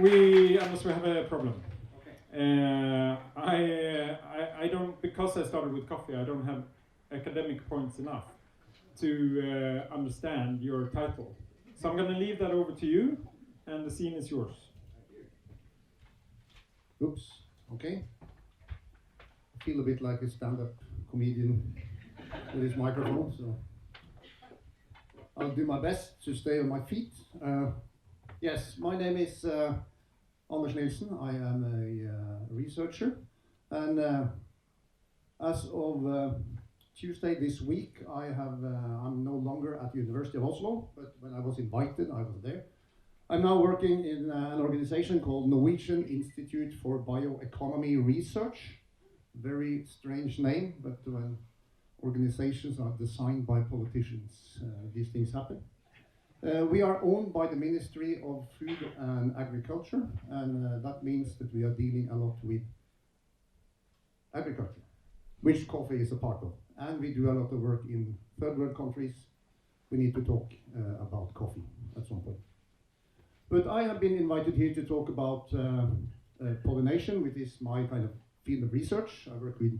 we honestly have a problem. Okay. I don't, because I started with coffee, I don't have academic points enough to understand your title. So I'm going to leave that over to you, and the scene is yours. Oops. Okay. I feel a bit like a stand-up comedian with this microphone, so I'll do my best to stay on my feet. Yes, my name is Anders Nielsen. I am a researcher, and as of Tuesday this week, I'm no longer at the University of Oslo, but when I was invited, I was there. I'm now working in an organization called Norwegian Institute for Bioeconomy Research. Very strange name, but when organizations are designed by politicians, these things happen. We are owned by the Ministry of Food and Agriculture, and that means that we are dealing a lot with agriculture, which coffee is a part of. And we do a lot of work in third world countries. We need to talk about coffee at some point. But I have been invited here to talk about pollination, which is my kind of field of research. I work with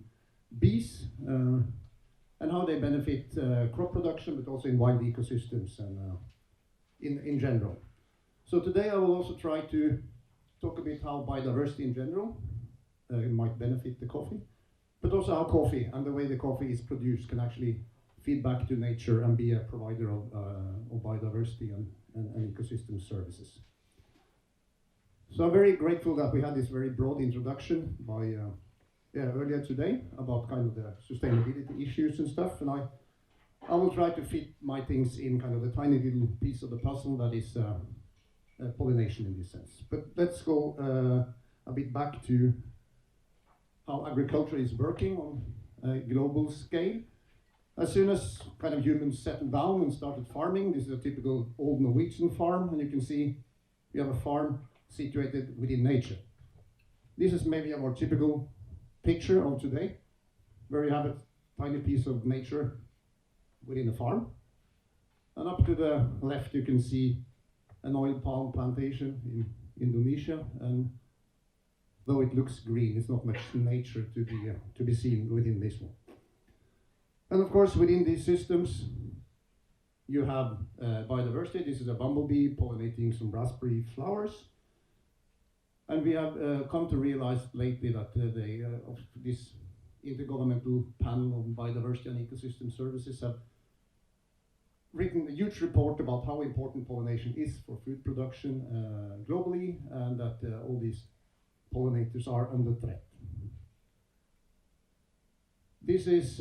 bees and how they benefit crop production, but also in wild ecosystems and in general. So today I will also try to talk a bit how biodiversity in general might benefit the coffee, but also how coffee and the way the coffee is produced can actually feed back to nature and be a provider of biodiversity and ecosystem services. So I'm very grateful that we had this very broad introduction by earlier today about kind of the sustainability issues and stuff, and I will try to fit my things in kind of the tiny little piece of the puzzle that is pollination in this sense. But let's go a bit back to how agriculture is working on a global scale. As soon as kind of humans settled down and started farming, this is a typical old Norwegian farm, and you can see we have a farm situated within nature. This is maybe a more typical picture of today, where you have a tiny piece of nature within a farm. And up to the left you can see an oil palm plantation in Indonesia, and though it looks green, it's not much nature to be seen within this one. And of course, within these systems, you have biodiversity. This is a bumblebee pollinating some raspberry flowers. And we have come to realize lately that this Intergovernmental Panel on Biodiversity and Ecosystem Services have written a huge report about how important pollination is for food production globally, and that all these pollinators are under threat. This is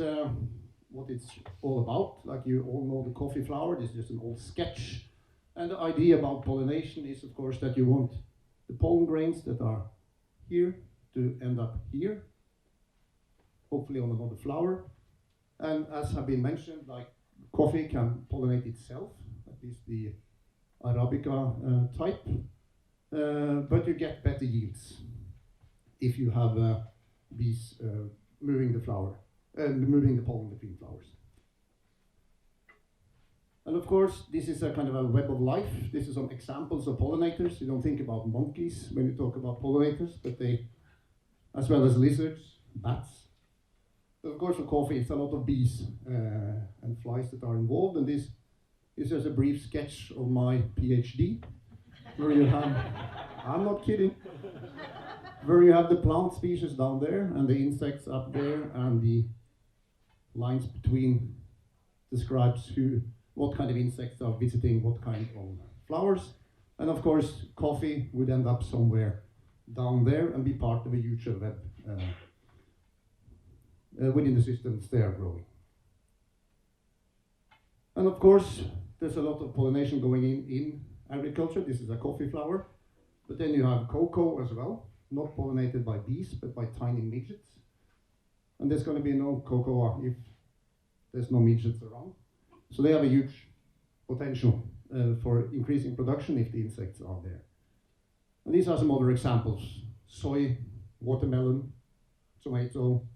what it's all about. Like you all know the coffee flower, this is just an old sketch. And the idea about pollination is, of course, that you want the pollen grains that are here to end up here, hopefully on another flower. And as have been mentioned, like coffee can pollinate itself, at least the Arabica type, but you get better yields if you have bees moving the flower, moving the pollen between flowers. And of course, this is a kind of a web of life. This is some examples of pollinators. You don't think about monkeys when you talk about pollinators, but they, as well as lizards, bats. But of course, for coffee, it's a lot of bees and flies that are involved. And this is just a brief sketch of my PhD, where you have, I'm not kidding, where you have the plant species down there and the insects up there, and the lines between describes what kind of insects are visiting what kind of flowers. And of course, coffee would end up somewhere down there and be part of a huge web within the systems they are growing. And of course, there's a lot of pollination going in agriculture. This is a coffee flower. But then you have cocoa as well, not pollinated by bees, but by tiny midgets. And there's going to be no cocoa if there's no midgets around. So they have a huge potential for increasing production if the insects are there. And these are some other examples: soy, watermelon, tomato,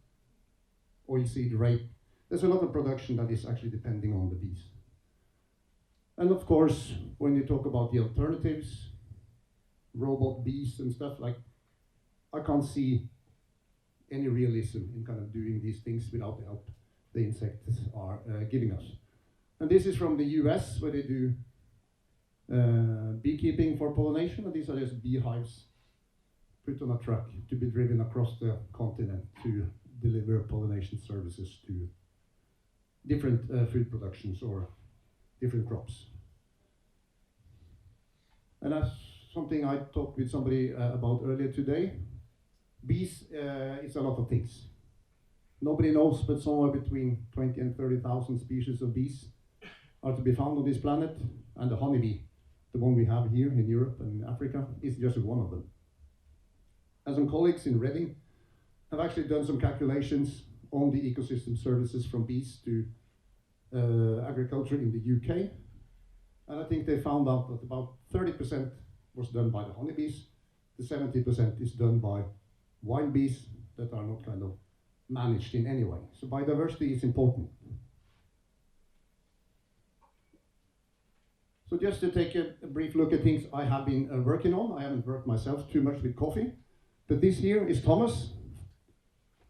oilseed rape. There's a lot of production that is actually depending on the bees. And of course, when you talk about the alternatives, robot bees and stuff, like, I can't see any realism in kind of doing these things without the help the insects are giving us. And this is from the US, where they do beekeeping for pollination, and these are just beehives put on a truck to be driven across the continent to deliver pollination services to different food productions or different crops. And that's something I talked with somebody about earlier today. Bees is a lot of things. Nobody knows, but somewhere between 20 and 30,000 species of bees are to be found on this planet, and the honeybee, the one we have here in Europe and Africa, is just one of them. And some colleagues in Reading have actually done some calculations on the ecosystem services from bees to agriculture in the UK, and I think they found out that about 30% was done by the honeybees, the 70% is done by wild bees that are not kind of managed in any way. So biodiversity is important. So just to take a brief look at things I have been working on. I haven't worked myself too much with coffee, but this here is Thomas.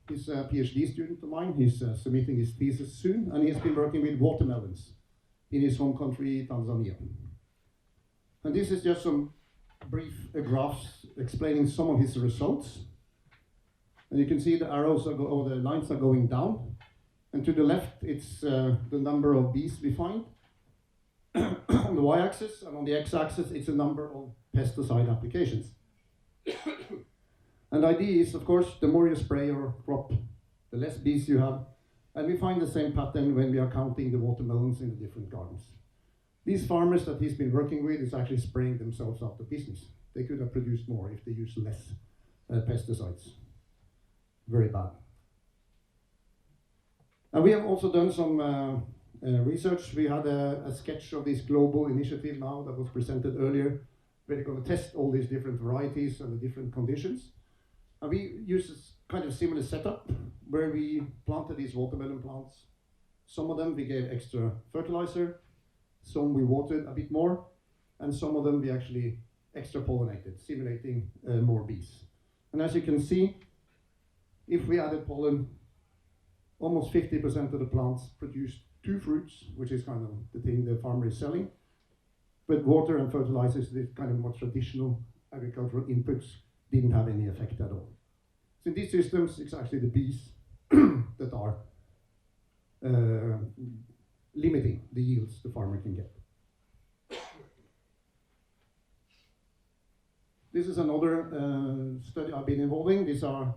He's a PhD student of mine. He's submitting his thesis soon, and he's been working with watermelons in his home country, Tanzania. And this is just some brief graphs explaining some of his results. And you can see the arrows or the lines are going down. And to the left, it's the number of bees we find on the y-axis, and on the x-axis, it's the number of pesticide applications. And the idea is, of course, the more you spray your crop, the less bees you have. And we find the same pattern when we are counting the watermelons in the different gardens. These farmers that he's been working with is actually spraying themselves out of business. They could have produced more if they used less pesticides. Very bad. And we have also done some research. We had a sketch of this global initiative now that was presented earlier, where they're going to test all these different varieties and the different conditions. And we used a kind of similar setup where we planted these watermelon plants. Some of them we gave extra fertilizer, some we watered a bit more, and some of them we actually extra pollinated, simulating more bees. And as you can see, if we added pollen, almost 50% of the plants produced 2 fruits, which is kind of the thing the farmer is selling. But water and fertilizers, the kind of more traditional agricultural inputs, didn't have any effect at all. So in these systems, it's actually the bees that are limiting the yields the farmer can get. This is another study I've been involving. These are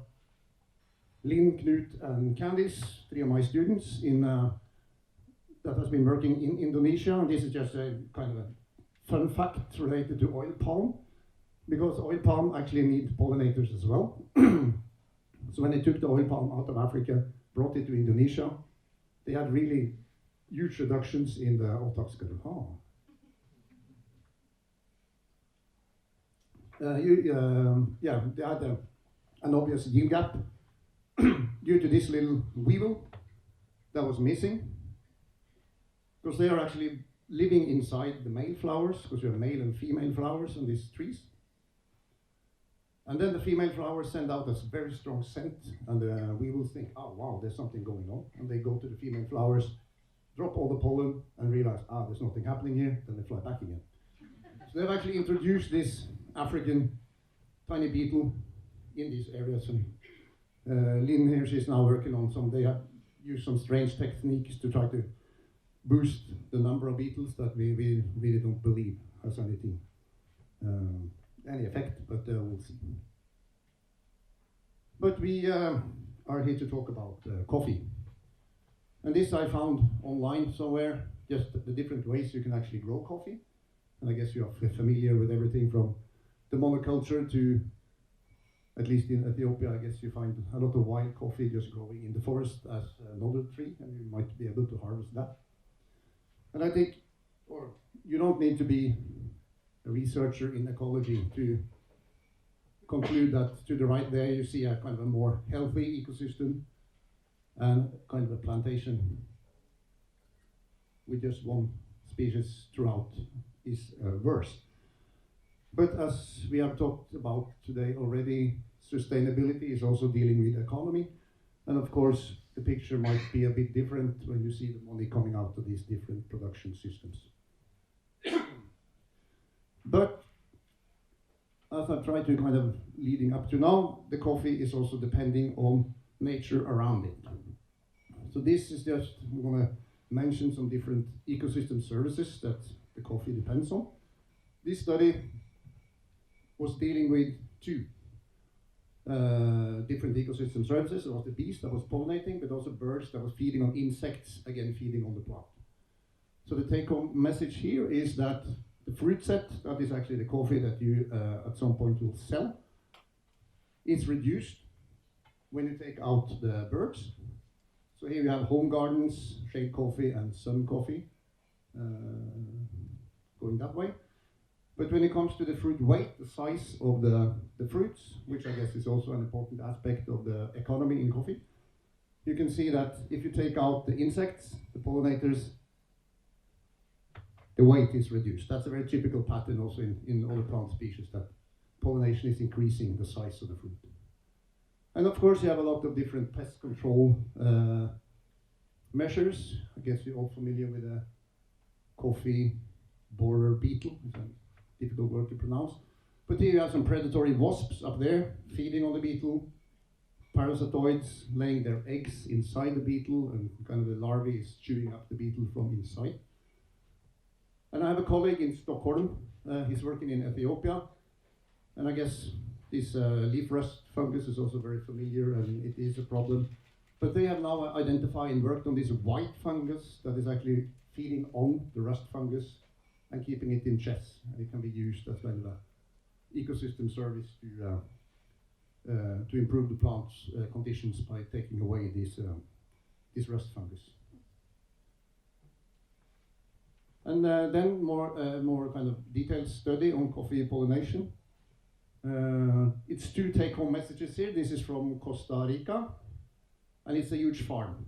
Lynn, Knut, and Candice, 3 of my students that has been working in Indonesia. And this is just a kind of a fun fact related to oil palm, because oil palm actually needs pollinators as well. So when they took the oil palm out of Africa, brought it to Indonesia, they had really huge reductions in the otakskedul. Yeah, they had an obvious yield gap due to this little weevil that was missing, because they are actually living inside the male flowers, because you have male and female flowers on these trees. And then the female flowers send out a very strong scent, and the weevils think, oh wow, there's something going on. And they go to the female flowers, drop all the pollen, and realize, there's nothing happening here, then they fly back again. So they've actually introduced this African tiny beetle in these areas. And Lynn here, she's now working on they have used some strange techniques to try to boost the number of beetles that we really don't believe has anything, any effect, but we'll see. But we are here to talk about coffee. And this I found online somewhere, just the different ways you can actually grow coffee. And I guess you're familiar with everything from the monoculture to, at least in Ethiopia, I guess you find a lot of wild coffee just growing in the forest as another tree, and you might be able to harvest that. And I think, you don't need to be a researcher in ecology to conclude that to the right there you see a kind of a more healthy ecosystem, and kind of a plantation with just one species throughout is worse. But as we have talked about today already, sustainability is also dealing with economy. And of course, the picture might be a bit different when you see the money coming out of these different production systems. But as I've tried to kind of leading up to now, the coffee is also depending on nature around it. So this is just, I'm going to mention some different ecosystem services that the coffee depends on. This study was dealing with two different ecosystem services. There was the bees that was pollinating, but also birds that was feeding on insects, again feeding on the plant. So the take-home message here is that the fruit set, that is actually the coffee that you at some point will sell, is reduced when you take out the birds. So here you have home gardens, shade coffee and sun coffee, going that way. But when it comes to the fruit weight, the size of the fruits, which I guess is also an important aspect of the economy in coffee, you can see that if you take out the insects, the pollinators, the weight is reduced. That's a very typical pattern also in other plant species, that pollination is increasing the size of the fruit. And of course you have a lot of different pest control measures. I guess you're all familiar with the coffee borer beetle. It's a difficult word to pronounce. But here you have some predatory wasps up there feeding on the beetle, parasitoids laying their eggs inside the beetle, and kind of the larvae is chewing up the beetle from inside. And I have a colleague in Stockholm, he's working in Ethiopia, and I guess this leaf rust fungus is also very familiar, and it is a problem. But they have now identified and worked on this white fungus that is actually feeding on the rust fungus and keeping it in check. And it can be used as kind of an ecosystem service to improve the plant's conditions by taking away this rust fungus. And then more kind of detailed study on coffee pollination. It's two take-home messages here. This is from Costa Rica, and it's a huge farm.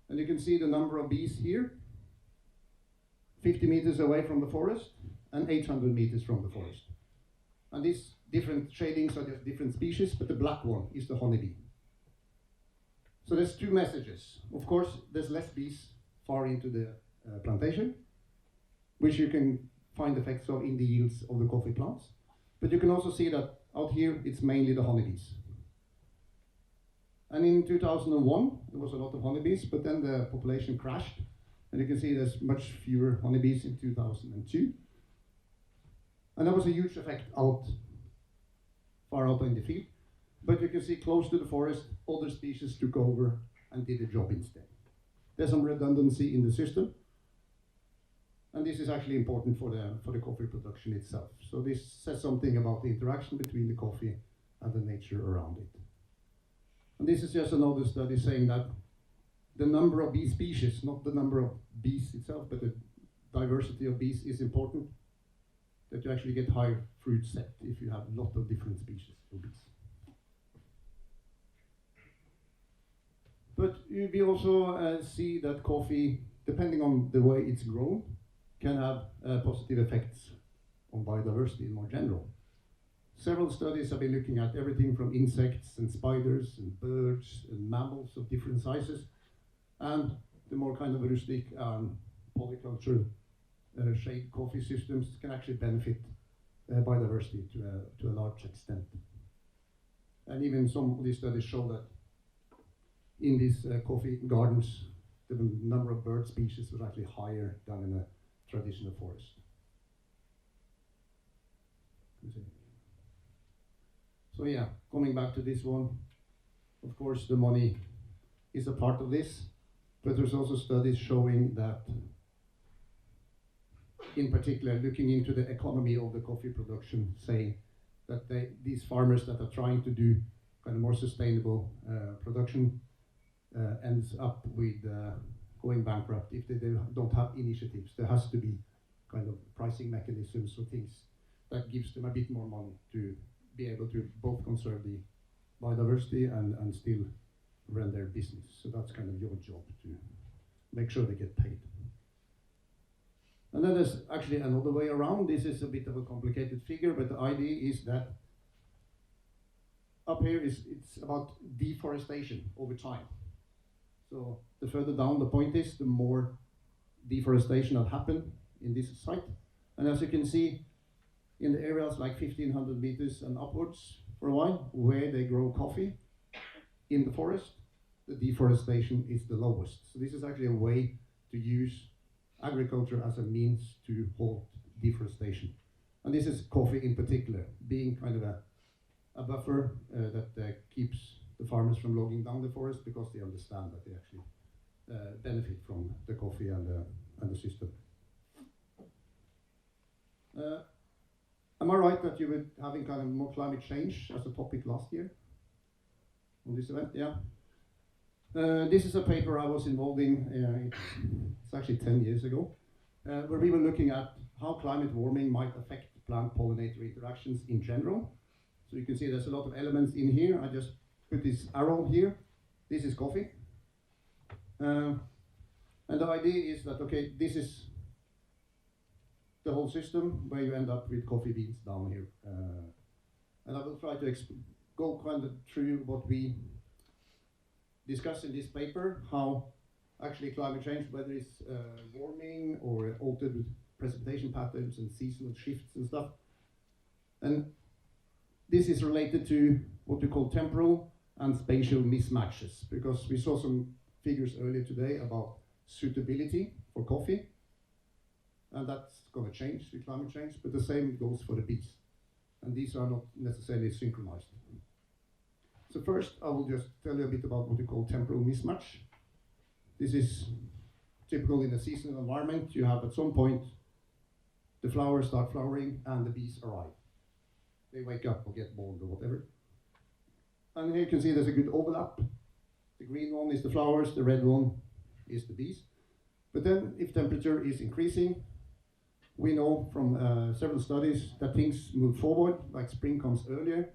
And you can see the number of bees here, 50 meters away from the forest and 800 meters from the forest. And these different shadings are just different species, but the black one is the honeybee. So there's two messages. Of course, there's less bees far into the plantation, which you can find effects of in the yields of the coffee plants. But you can also see that out here, it's mainly the honeybees. And in 2001, there was a lot of honeybees, but then the population crashed. And you can see there's much fewer honeybees in 2002. And that was a huge effect far out in the field. But you can see close to the forest, other species took over and did the job instead. There's some redundancy in the system. And this is actually important for the coffee production itself. So this says something about the interaction between the coffee and the nature around it. And this is just another study saying that the number of bee species, not the number of bees itself, but the diversity of bees is important, that you actually get higher fruit set if you have a lot of different species of bees. But we also see that coffee, depending on the way it's grown, can have positive effects on biodiversity in more general. Several studies have been looking at everything from insects and spiders and birds and mammals of different sizes, and the more kind of rustic polyculture shade coffee systems can actually benefit biodiversity to a large extent. And even some of these studies show that in these coffee gardens, the number of bird species was actually higher than in a traditional forest. So yeah, coming back to this one, of course the money is a part of this, but there's also studies showing that, in particular looking into the economy of the coffee production, saying that these farmers that are trying to do kind of more sustainable production ends up with going bankrupt if they don't have initiatives. There has to be kind of pricing mechanisms or things that gives them a bit more money to be able to both conserve the biodiversity and still run their business. So that's kind of your job, to make sure they get paid. And then there's actually another way around. This is a bit of a complicated figure, but the idea is that up here it's about deforestation over time. So the further down the point is, the more deforestation that happened in this site. And as you can see, in the areas like 1500 meters and upwards for a while, where they grow coffee in the forest, the deforestation is the lowest. So this is actually a way to use agriculture as a means to halt deforestation. And this is coffee in particular, being kind of a buffer that keeps the farmers from logging down the forest, because they understand that they actually benefit from the coffee and the system. Am I right that you were having kind of more climate change as a topic last year on this event? Yeah. This is a paper I was involved in, it's actually 10 years ago, where we were looking at how climate warming might affect plant-pollinator interactions in general. So you can see there's a lot of elements in here. I just put this arrow here. This is coffee. And the idea is that, okay, this is the whole system where you end up with coffee beans down here. And I will try to go kind of through what we discuss in this paper, how actually climate change, whether it's warming or altered precipitation patterns and seasonal shifts and stuff. And this is related to what we call temporal and spatial mismatches, because we saw some figures earlier today about suitability for coffee, and that's going to change with climate change, but the same goes for the bees, and these are not necessarily synchronized. So first, I will just tell you a bit about what we call temporal mismatch. This is typical in a seasonal environment. You have at some point the flowers start flowering and the bees arrive. They wake up or get bored or whatever. And here you can see there's a good overlap. The green one is the flowers, the red one is the bees. But then if temperature is increasing, we know from several studies that things move forward, like spring comes earlier,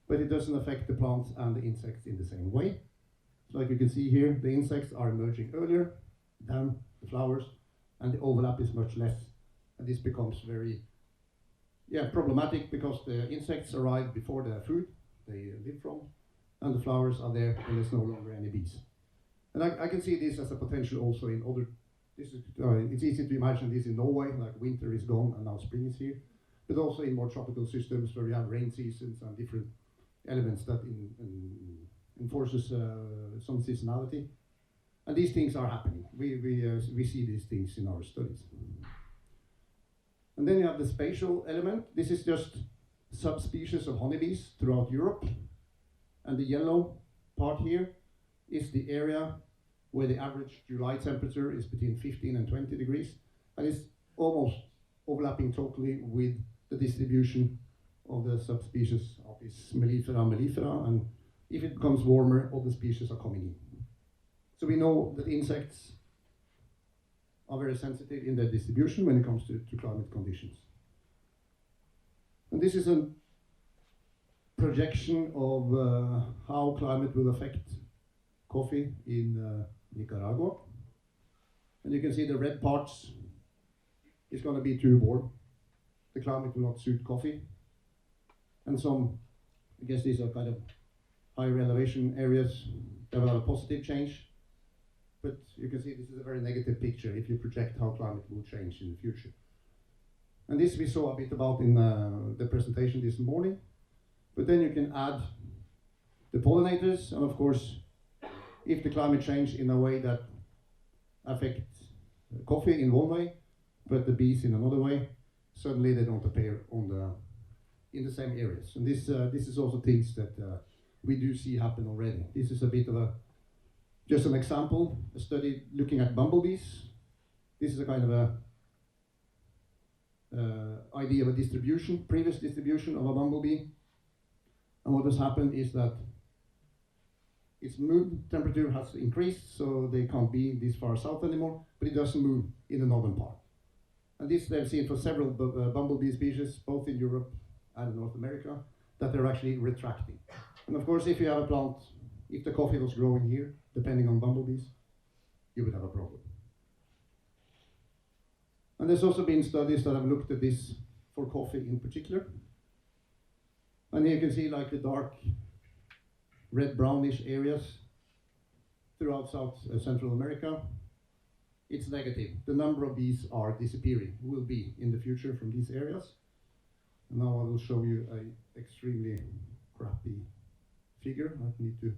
but it doesn't affect the plants and the insects in the same way. So like you can see here, the insects are emerging earlier than the flowers, and the overlap is much less. And this becomes very problematic, because the insects arrive before the food they live from, and the flowers are there and there's no longer any bees. And I can see this as a potential also in other, it's easy to imagine this in Norway, like winter is gone and now spring is here, but also in more tropical systems where we have rain seasons and different elements that enforces some seasonality. And these things are happening. We see these things in our studies. And then you have the spatial element. This is just subspecies of honeybees throughout Europe. And the yellow part here is the area where the average July temperature is between 15 and 20 degrees. And it's almost overlapping totally with the distribution of the subspecies of this mellifera. And if it becomes warmer, all the species are coming in. So we know that insects are very sensitive in their distribution when it comes to climate conditions. And this is a projection of how climate will affect coffee in Nicaragua. And you can see the red parts is going to be too warm. The climate will not suit coffee. And some, I guess these are kind of higher elevation areas that have a positive change. But you can see this is a very negative picture if you project how climate will change in the future. And this we saw a bit about in the presentation this morning. But then you can add the pollinators, and of course, if the climate change in a way that affects coffee in one way, but the bees in another way, suddenly they don't appear in the same areas. And this is also things that we do see happen already. This is a bit of just an example, a study looking at bumblebees. This is a kind of idea of a distribution, previous distribution of a bumblebee. And what has happened is that its moved, temperature has increased, so they can't be this far south anymore, but it doesn't move in the northern part. And this they've seen for several bumblebee species, both in Europe and North America, that they're actually retracting. And of course, if you have a plant, if the coffee was growing here, depending on bumblebees, you would have a problem. And there's also been studies that have looked at this for coffee in particular. And here you can see like the dark red brownish areas throughout Central America. It's negative. The number of bees are disappearing, will be in the future from these areas. And now I will show you an extremely crappy figure I need to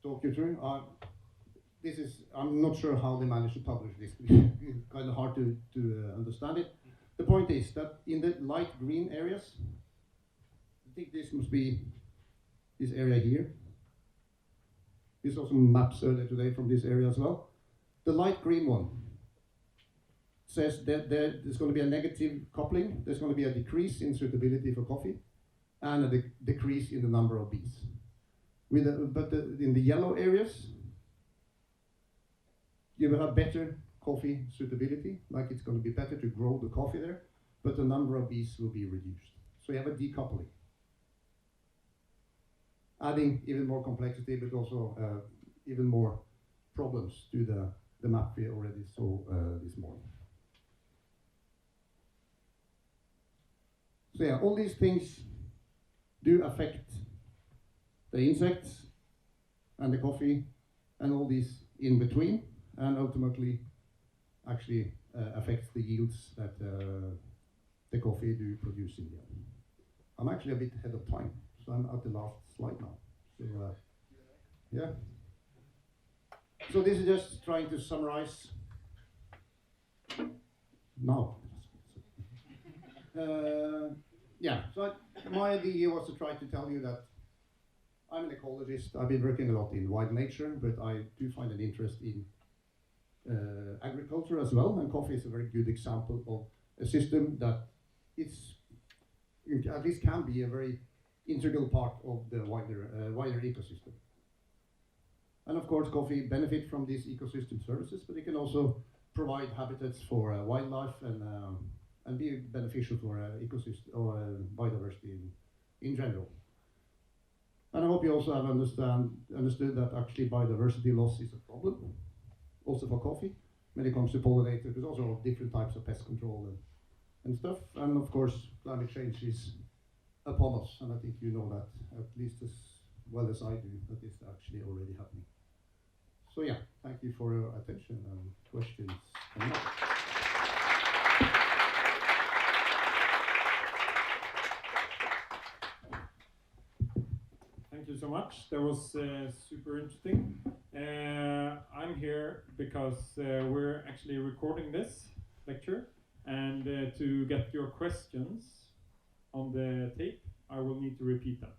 talk you through. I'm not sure how they managed to publish this. It's kind of hard to understand it. The point is that in the light green areas, I think this must be this area here. We saw some maps earlier today from this area as well. The light green one says that there's going to be a negative coupling. There's going to be a decrease in suitability for coffee and a decrease in the number of bees. In the yellow areas, you will have better coffee suitability, like it's going to be better to grow the coffee there, but the number of bees will be reduced. So you have a decoupling, adding even more complexity, but also even more problems to the map we already saw this morning. So yeah, all these things do affect the insects and the coffee and all these in between, and ultimately actually affects the yields that the coffee do produce in the end. I'm actually a bit ahead of time, so I'm at the last slide now. So yeah. So this is just trying to summarize now. Yeah, so my idea was to try to tell you that I'm an ecologist. I've been working a lot in wild nature, but I do find an interest in agriculture as well, and coffee is a very good example of a system that at least can be a very integral part of the wider ecosystem. And of course, coffee benefits from these ecosystem services, but it can also provide habitats for wildlife and be beneficial for ecosystem or biodiversity in general. And I hope you also have understood that actually biodiversity loss is a problem, also for coffee, when it comes to pollinators. There's also different types of pest control and stuff. And of course, climate change is upon us, and I think you know that at least as well as I do, that is actually already happening. So yeah, thank you for your attention and questions. Thank you so much. That was super interesting. I'm here because we're actually recording this lecture, and to get your questions on the tape, I will need to repeat them.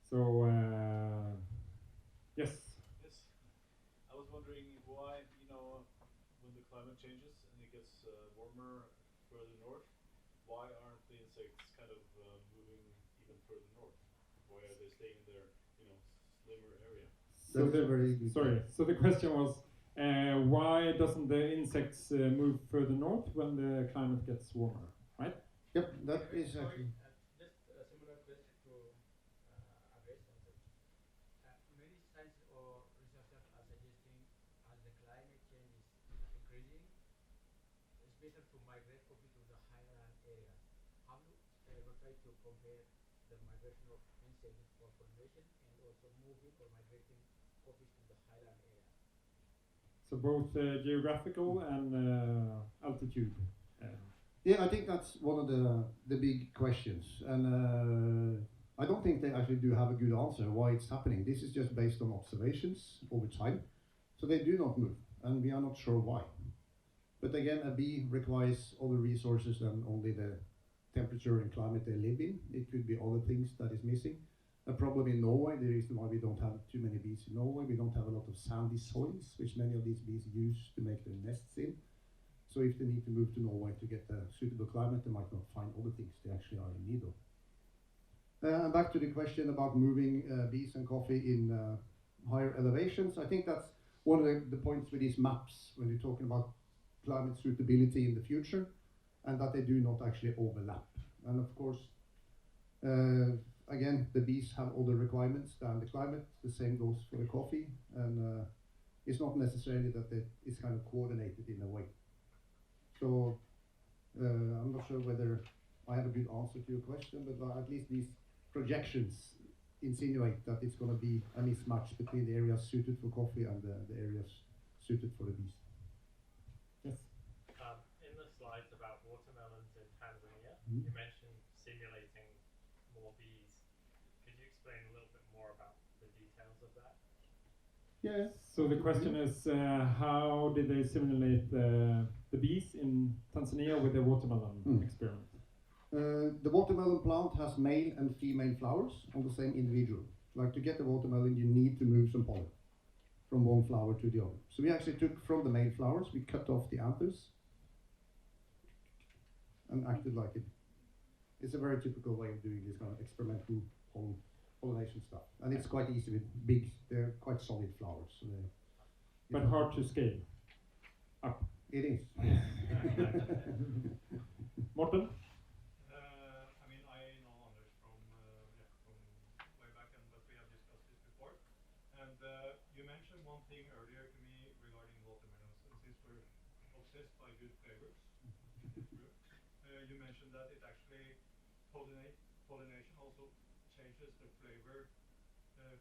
So, yes. Yes. I was wondering why, when the climate changes and it gets warmer further north, why aren't the insects kind of moving even further north? Why are they staying in their, slimmer area? So the question was, why doesn't the insects move further north when the climate gets warmer, right? Yep, that is actually. Just a similar question to address also. Many scientists or researchers are suggesting as the climate change is increasing, it's better to migrate coffee to the highland areas. Have you ever tried to compare the migration of insects for pollination and also moving or migrating coffees to the highland areas? So both geographical and altitude. Yeah, I think that's one of the big questions, and I don't think they actually do have a good answer why it's happening. This is just based on observations over time, so they do not move, and we are not sure why. But again, a bee requires other resources than only the temperature and climate they live in. It could be other things that is missing. A problem in Norway, the reason why we don't have too many bees in Norway, we don't have a lot of sandy soils, which many of these bees use to make their nests in. So if they need to move to Norway to get a suitable climate, they might not find other things they actually are in need of. And back to the question about moving bees and coffee in higher elevations, I think that's one of the points with these maps when you're talking about climate suitability in the future, and that they do not actually overlap. And of course, again, the bees have other requirements than the climate. The same goes for the coffee, and it's not necessarily that it's kind of coordinated in a way. So I'm not sure whether I have a good answer to your question, but at least these projections insinuate that it's going to be a mismatch between the areas suited for coffee and the areas suited for the bees. Yes. In the slides about watermelons in Tanzania, Mhm. you mentioned simulating more bees. Could you explain a little bit more about the details of that? Yeah. So the question is, how did they simulate the bees in Tanzania with the watermelon experiment? The watermelon plant has male and female flowers on the same individual. Like to get the watermelon, you need to move some pollen from one flower to the other. So we actually took from the male flowers, we cut off the anthers and acted like it. It's a very typical way of doing this kind of experimental pollination stuff. And it's quite easy with they're quite solid flowers. So But hard to scale up. It is. Morten? I mean, I know Anders from way back, but we have discussed this before. And you mentioned one thing earlier to me regarding watermelons, and since we're obsessed by good flavors, you mentioned that it actually pollination also changes the flavor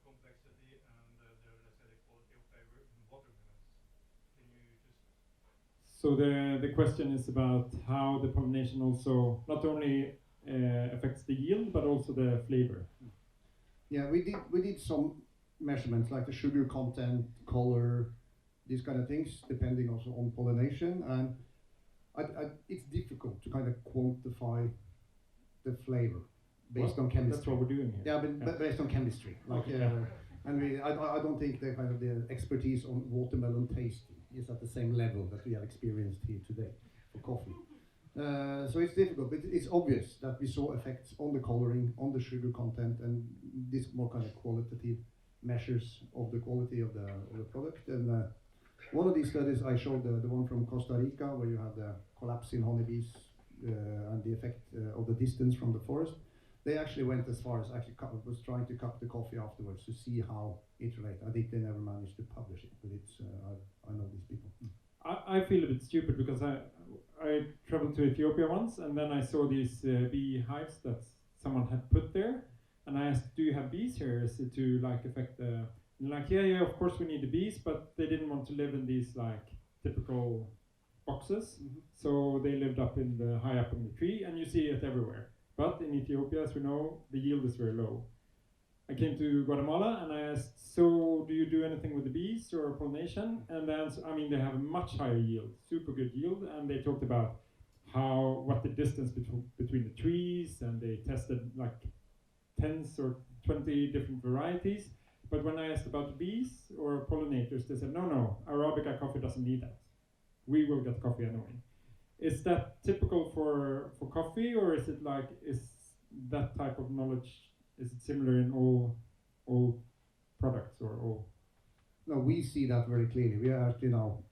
complexity and let's say the quality of flavor in watermelons. Can you just? So the question is about how the pollination also not only affects the yield but also the flavor. Yeah, we did some measurements like the sugar content, color, these kind of things, depending also on pollination, and it's difficult to kind of quantify the flavor based on chemistry. That's what we're doing here. Yeah, but based on chemistry, like, and I don't think the kind of the expertise on watermelon tasting is at the same level that we have experienced here today for coffee. So it's difficult, but it's obvious that we saw effects on the coloring, on the sugar content, and this more kind of qualitative measures of the quality of the product. And one of these studies I showed, the one from Costa Rica, where you have the collapse in honeybees and the effect of the distance from the forest. They actually went as far as was trying to cup the coffee afterwards to see how it related. I think they never managed to publish it, but it's I know these people. I feel a bit stupid because I traveled to Ethiopia once and then I saw these bee hives that someone had put there, and I asked, do you have bees here? Is it to like affect the, and like, yeah, of course we need the bees, but they didn't want to live in these like typical boxes, so they lived up in the high up in the tree, and you see it everywhere. But in Ethiopia, as we know, the yield is very low. I came to Guatemala and I asked, so do you do anything with the bees or pollination? And then, I mean, they have a much higher yield, super good yield, and they talked about what the distance between the trees, and they tested like 10 or 20 different varieties. But when I asked about the bees or pollinators, they said, no, Arabica coffee doesn't need that. We will get coffee anyway. Is that typical for coffee, or is it like, is that type of knowledge, is it similar in all products or all? No, we see that very clearly. We are actually now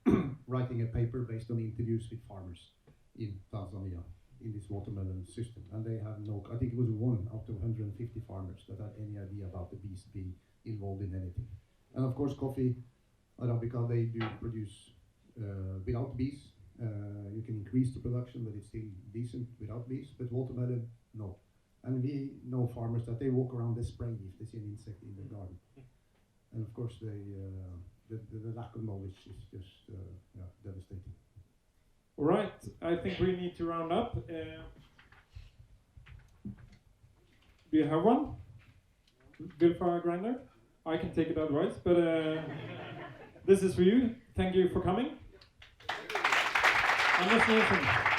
writing a paper based on interviews with farmers in Tanzania in this watermelon system, and they have I think it was 1 out of 150 farmers that had any idea about the bees being involved in anything. And of course, coffee, Arabica, they do produce without bees. You can increase the production, but it's still decent without bees. But watermelon, no. And we know farmers that they walk around, they spray if they see an insect in their garden. And of course, the lack of knowledge is just devastating. All right, I think we need to round up. Do you have one? Vilfire grinder? I can take it otherwise, but this is for you. Thank you for coming. Anders Nielsen.